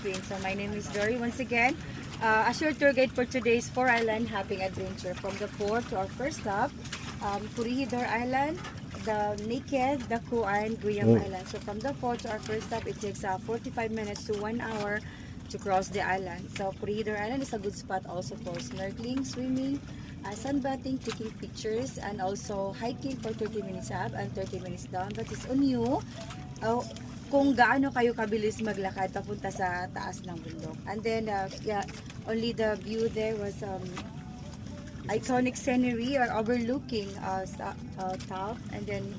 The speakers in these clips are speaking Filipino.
Philippines. So my name is Dory once again. As your tour guide for today's 4-island hopping adventure. From the port to our first stop, Corregidor Island, the Naked, Daku, and Guyam Island. So from the port to our first stop, it takes 45 minutes to 1 hour to cross the island. So Corregidor Island is a good spot also for snorkeling, swimming, sunbathing, taking pictures, and also hiking for 30 minutes up and 30 minutes down. That is on you. Kung gaano kayo kabilis maglakad papunta sa taas ng bundok. And then, only the view there was iconic scenery or overlooking top. And then,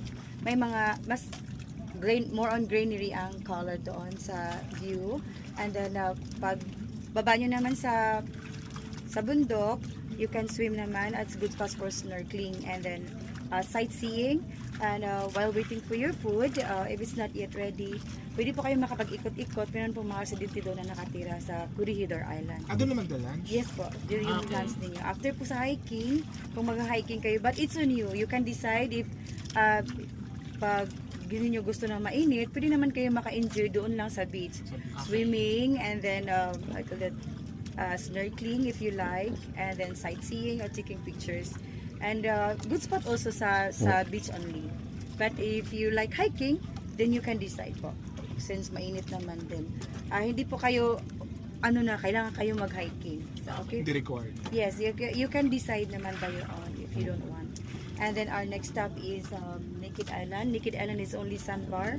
may mga mas more on greenery ang color doon sa view. And then, pag baba nyo naman sa bundok, you can swim naman at good spots for snorkeling and then sightseeing. And while waiting for your food, if it's not yet ready, pwede po kayo makapag-ikot-ikot. Meron po mga residente doon na nakatira sa Corregidor Island. Doon naman the lunch? Yes po, during yung lunch ninyo. After po sa hiking, kung mag-hiking kayo, but it's on you. You can decide if pag gano'n nyo gusto na mainit, pwede naman kayo maka-enjoy doon lang sa beach. Swimming and then snorkeling if you like, and then sightseeing or taking pictures. And good spot also sa beach only. But if you like hiking, then you can decide po. Since mainit naman din. Hindi po kayo, kailangan kayo mag-hiking. So, okay? Hindi required. Yes, you can decide naman by your own if you don't want. And then our next stop is Naked Island. Naked Island is only sandbar.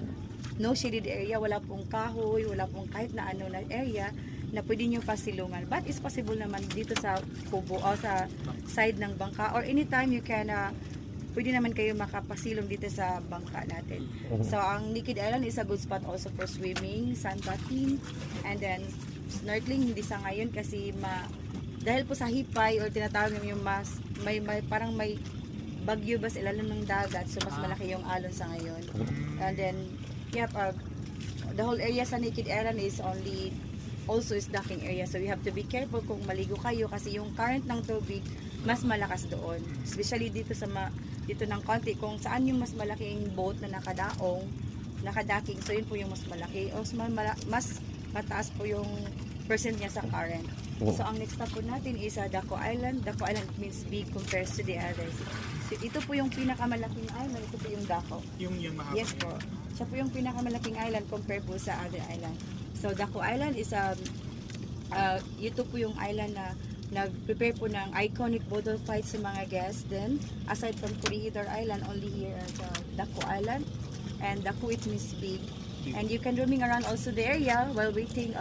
No shaded area. Wala pong kahoy, wala pong kahit na ano na area na pwede nyo pasilungan. But it's possible naman dito sa kubo o sa side ng bangka or anytime you can pwede naman kayo makapasilong dito sa bangka natin. So ang Naked Island is a good spot also for swimming, sunbathing, and then snorkeling. Hindi sa ngayon kasi dahil po sa hipay or tinatawag yung parang may bagyo ba sa ilalim ng dagat, so mas malaki yung alon sa ngayon. And then the whole area sa Naked Island is also is docking area, so you have to be careful kung maligo kayo kasi yung current ng tubig mas malakas doon, especially dito ng konti kung saan yung mas malaking boat na nakadaking, so yun po yung mas malaki o mas mataas po yung percent niya sa current. So ang next stop po natin is Daku Island. Daku Island means big compared to the others. So, ito po yung pinakamalaking island, ito po yung Daku. Yung mahaba. Yes po, siya po yung pinakamalaking island compared po sa other island. So Daku Island is ito po yung island na nag-prepare po ng iconic bottle fight sa mga guests. Then aside from Corregidor Island, only here at Daku Island, and Daku it means big. And you can roaming around also the area while waiting